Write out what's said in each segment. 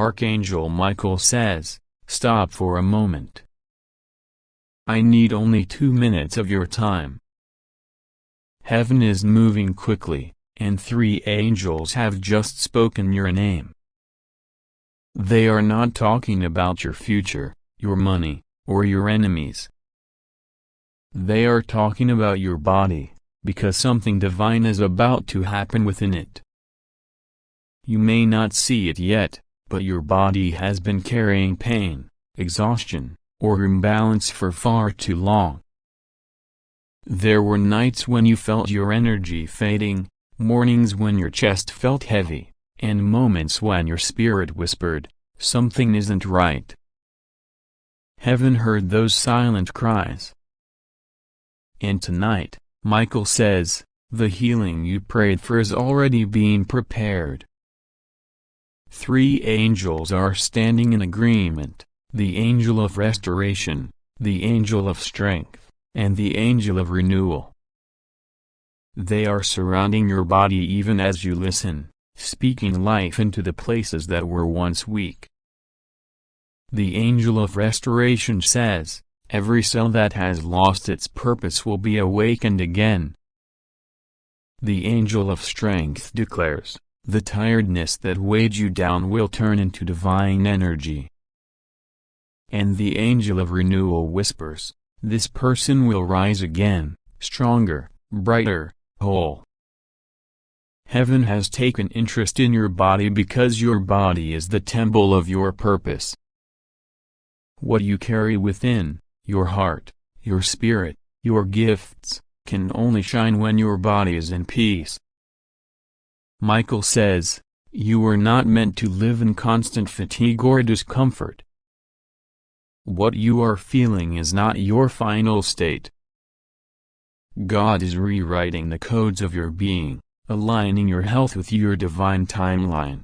Archangel Michael says, "Stop for a moment. I need only 2 minutes of your time." Heaven is moving quickly, and 3 angels have just spoken your name. They are not talking about your future, your money, or your enemies. They are talking about your body, because something divine is about to happen within it. You may not see it yet, but your body has been carrying pain, exhaustion, or imbalance for far too long. There were nights when you felt your energy fading, mornings when your chest felt heavy, and moments when your spirit whispered, "Something isn't right." Heaven heard those silent cries. And tonight, Michael says, the healing you prayed for is already being prepared. 3 angels are standing in agreement, the angel of restoration, the angel of strength, and the angel of renewal. They are surrounding your body even as you listen, speaking life into the places that were once weak. The angel of restoration says, every cell that has lost its purpose will be awakened again. The angel of strength declares, the tiredness that weighed you down will turn into divine energy. And the angel of renewal whispers, this person will rise again, stronger, brighter, whole. Heaven has taken interest in your body because your body is the temple of your purpose. What you carry within, your heart, your spirit, your gifts, can only shine when your body is in peace. Michael says, you were not meant to live in constant fatigue or discomfort. What you are feeling is not your final state. God is rewriting the codes of your being, aligning your health with your divine timeline.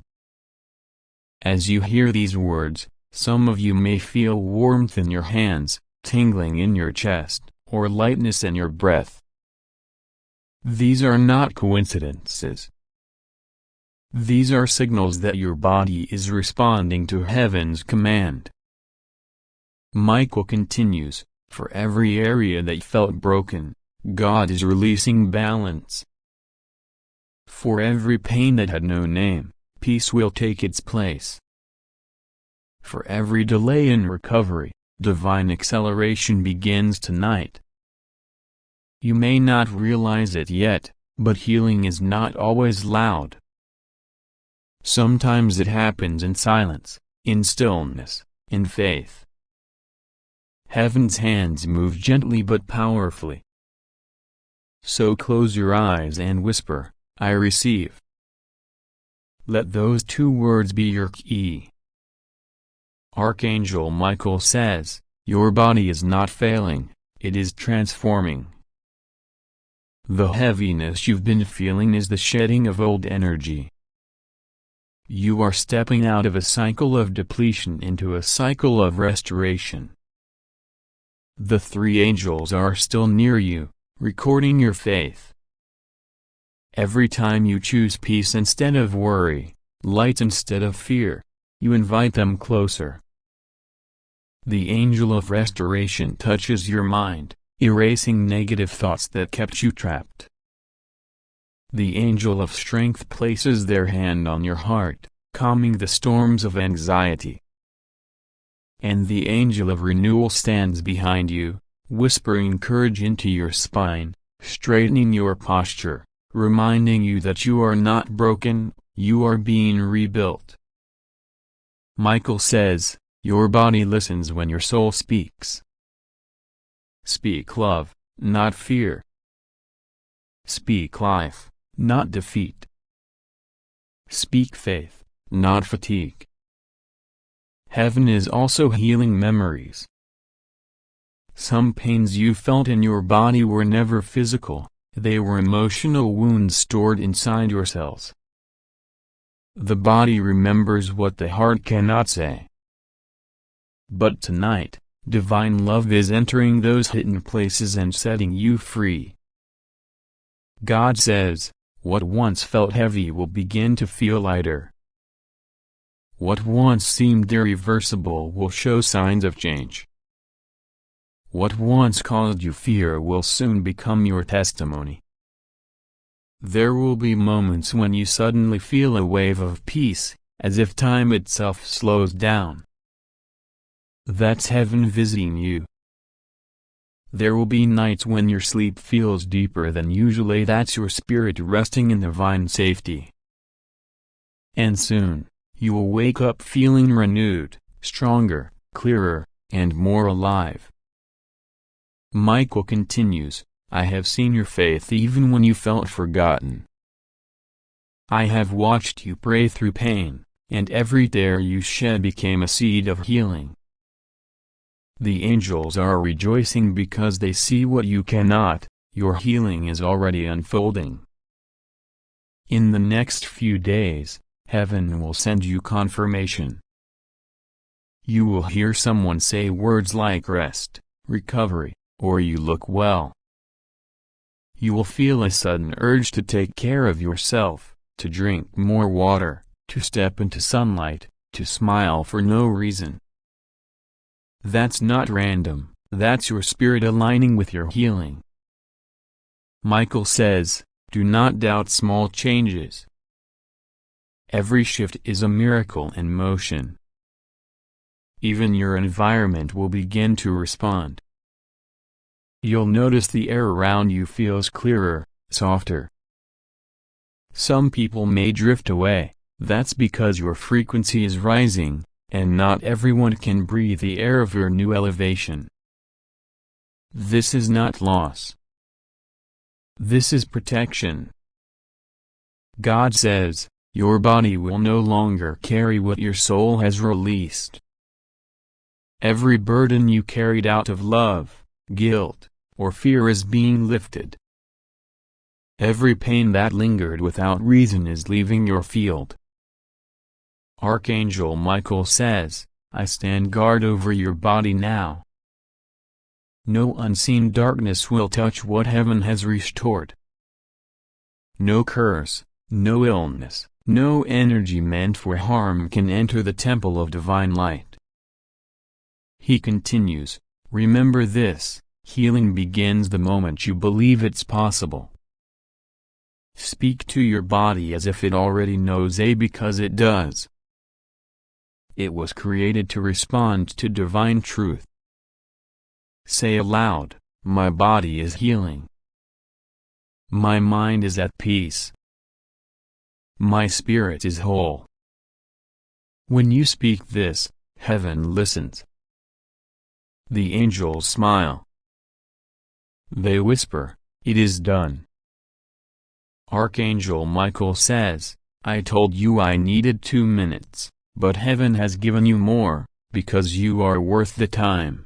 As you hear these words, some of you may feel warmth in your hands, tingling in your chest, or lightness in your breath. These are not coincidences. These are signals that your body is responding to heaven's command. Michael continues, for every area that felt broken, God is releasing balance. For every pain that had no name, peace will take its place. For every delay in recovery, divine acceleration begins tonight. You may not realize it yet, but healing is not always loud. Sometimes it happens in silence, in stillness, in faith. Heaven's hands move gently but powerfully. So close your eyes and whisper, I receive. Let those 2 words be your key. Archangel Michael says, your body is not failing, it is transforming. The heaviness you've been feeling is the shedding of old energy. You are stepping out of a cycle of depletion into a cycle of restoration. The 3 angels are still near you, recording your faith. Every time you choose peace instead of worry, light instead of fear, you invite them closer. The angel of restoration touches your mind, erasing negative thoughts that kept you trapped. The angel of strength places their hand on your heart, calming the storms of anxiety. And the angel of renewal stands behind you, whispering courage into your spine, straightening your posture, reminding you that you are not broken, you are being rebuilt. Michael says, your body listens when your soul speaks. Speak love, not fear. Speak life, not defeat. Speak faith, not fatigue. Heaven is also healing memories. Some pains you felt in your body were never physical, they were emotional wounds stored inside your cells. The body remembers what the heart cannot say. But tonight, divine love is entering those hidden places and setting you free. God says, what once felt heavy will begin to feel lighter. What once seemed irreversible will show signs of change. What once caused you fear will soon become your testimony. There will be moments when you suddenly feel a wave of peace, as if time itself slows down. That's heaven visiting you. There will be nights when your sleep feels deeper than usually. That's your spirit resting in divine safety. And soon, you will wake up feeling renewed, stronger, clearer, and more alive. Michael continues, I have seen your faith even when you felt forgotten. I have watched you pray through pain, and every tear you shed became a seed of healing. The angels are rejoicing because they see what you cannot. Your healing is already unfolding. In the next few days, heaven will send you confirmation. You will hear someone say words like rest, recovery, or you look well. You will feel a sudden urge to take care of yourself, to drink more water, to step into sunlight, to smile for no reason. That's not random, that's your spirit aligning with your healing. Michael says, do not doubt small changes. Every shift is a miracle in motion. Even your environment will begin to respond. You'll notice the air around you feels clearer, softer. Some people may drift away, that's because your frequency is rising, and not everyone can breathe the air of your new elevation. This is not loss. This is protection. God says, your body will no longer carry what your soul has released. Every burden you carried out of love, guilt, or fear is being lifted. Every pain that lingered without reason is leaving your field. Archangel Michael says, I stand guard over your body now. No unseen darkness will touch what heaven has restored. No curse, no illness, no energy meant for harm can enter the temple of divine light. He continues, remember this, healing begins the moment you believe it's possible. Speak to your body as if it already knows, because it does. It was created to respond to divine truth. Say aloud, my body is healing. My mind is at peace. My spirit is whole. When you speak this, heaven listens. The angels smile. They whisper, it is done. Archangel Michael says, I told you I needed 2 minutes, but heaven has given you more, because you are worth the time.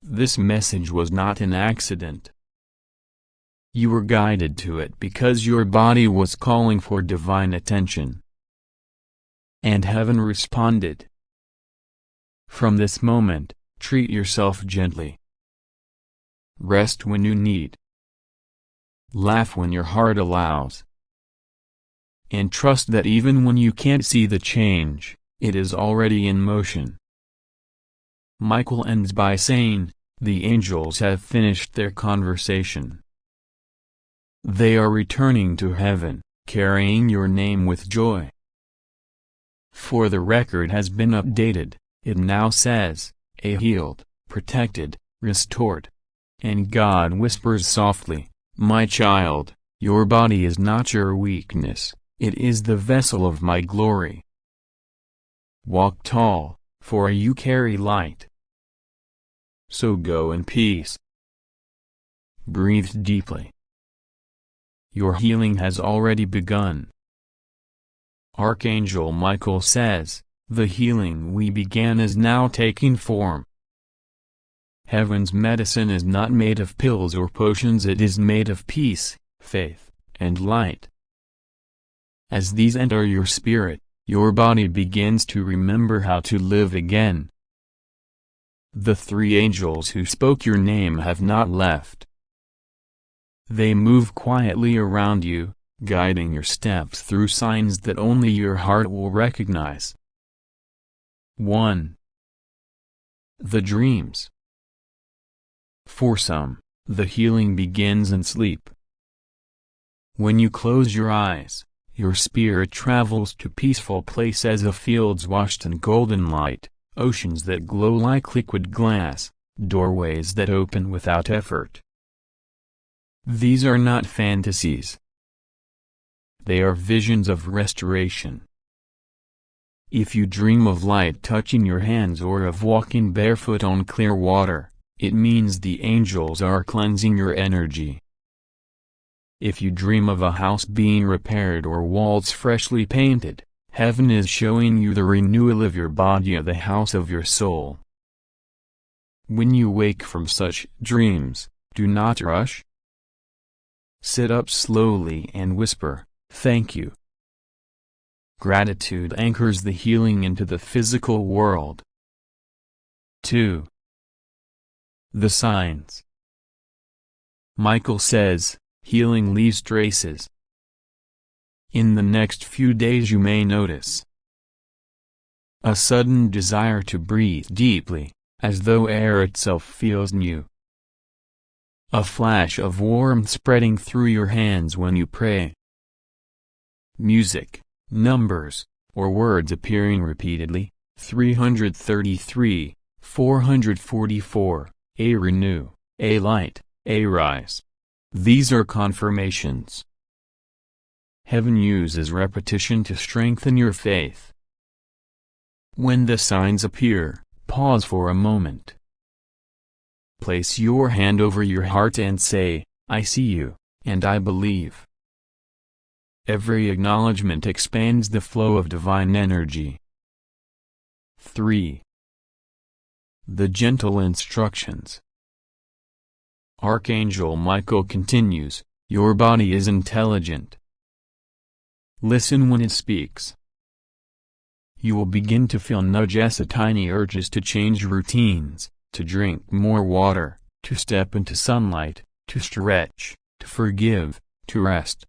This message was not an accident. You were guided to it because your body was calling for divine attention. And heaven responded. From this moment, treat yourself gently. Rest when you need. Laugh when your heart allows. And trust that even when you can't see the change, it is already in motion. Michael ends by saying, the angels have finished their conversation. They are returning to heaven, carrying your name with joy. For the record has been updated, it now says, a healed, protected, restored. And God whispers softly, my child, your body is not your weakness, it is the vessel of my glory. Walk tall, for you carry light. So go in peace. Breathe deeply. Your healing has already begun. Archangel Michael says, the healing we began is now taking form. Heaven's medicine is not made of pills or potions, it is made of peace, faith, and light. As these enter your spirit, your body begins to remember how to live again. The 3 angels who spoke your name have not left. They move quietly around you, guiding your steps through signs that only your heart will recognize. 1. The dreams. For some, the healing begins in sleep. When you close your eyes, your spirit travels to peaceful places of fields washed in golden light, oceans that glow like liquid glass, doorways that open without effort. These are not fantasies. They are visions of restoration. If you dream of light touching your hands or of walking barefoot on clear water, it means the angels are cleansing your energy. If you dream of a house being repaired or walls freshly painted, heaven is showing you the renewal of your body, the house of your soul. When you wake from such dreams, do not rush. Sit up slowly and whisper, "Thank you." Gratitude anchors the healing into the physical world. 2. The signs. Michael says, healing leaves traces. In the next few days you may notice a sudden desire to breathe deeply, as though air itself feels new. A flash of warmth spreading through your hands when you pray. Music, numbers, or words appearing repeatedly, 333, 444, a renew, a light, a rise. These are confirmations. Heaven uses repetition to strengthen your faith. When the signs appear, pause for a moment. Place your hand over your heart and say, "I see you, and I believe." Every acknowledgement expands the flow of divine energy. 3. The gentle instructions. Archangel Michael continues, your body is intelligent. Listen when it speaks. You will begin to feel nudges, tiny urges to change routines, to drink more water, to step into sunlight, to stretch, to forgive, to rest.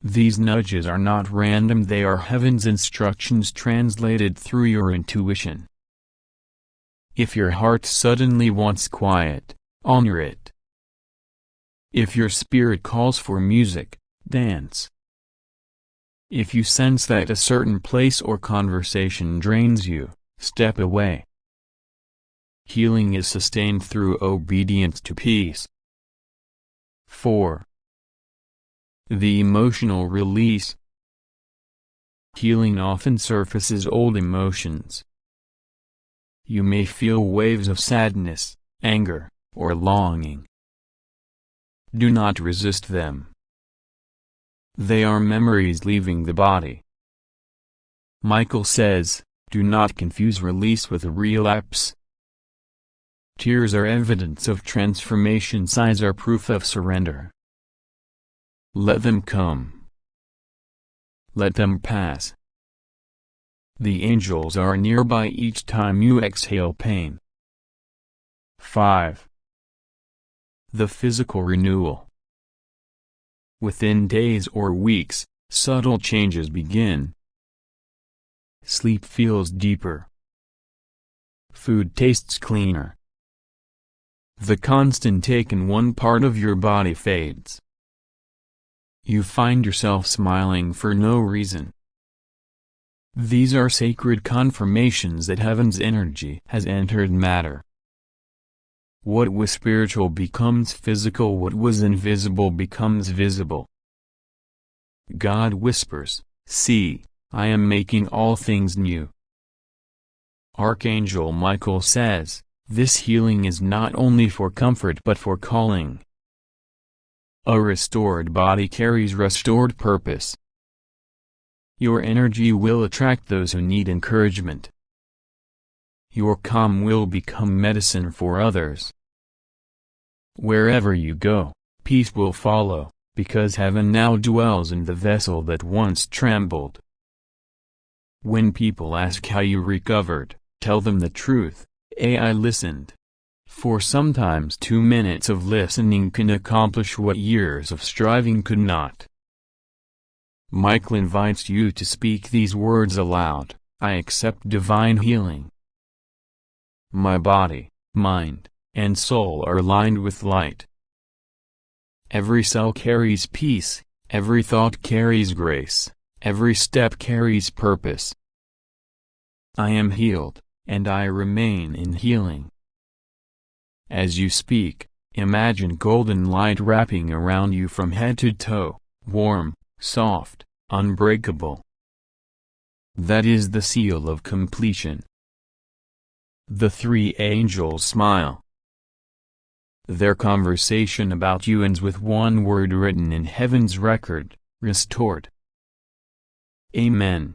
These nudges are not random, they are heaven's instructions translated through your intuition. If your heart suddenly wants quiet, honor it. If your spirit calls for music, dance. If you sense that a certain place or conversation drains you, step away. Healing is sustained through obedience to peace. 4. The emotional release. Healing often surfaces old emotions. You may feel waves of sadness, anger, or longing. Do not resist them. They are memories leaving the body. Michael says, do not confuse release with relapse. Tears are evidence of transformation, sighs are proof of surrender. Let them come. Let them pass. The angels are nearby each time you exhale pain. 5. The physical renewal. Within days or weeks, subtle changes begin. Sleep feels deeper. Food tastes cleaner. The constant ache in one part of your body fades. You find yourself smiling for no reason. These are sacred confirmations that heaven's energy has entered matter. What was spiritual becomes physical, what was invisible becomes visible. God whispers, "See, I am making all things new." Archangel Michael says, this healing is not only for comfort but for calling. A restored body carries restored purpose. Your energy will attract those who need encouragement. Your calm will become medicine for others. Wherever you go, peace will follow, because heaven now dwells in the vessel that once trembled. When people ask how you recovered, tell them the truth. I listened. For sometimes 2 minutes of listening can accomplish what years of striving could not. Michael invites you to speak these words aloud: I accept divine healing. My body, mind, and soul are lined with light. Every cell carries peace, every thought carries grace, every step carries purpose. I am healed, and I remain in healing. As you speak, imagine golden light wrapping around you from head to toe, warm, soft, unbreakable. That is the seal of completion. The three angels smile. Their conversation about you ends with one word written in heaven's record: restored. Amen.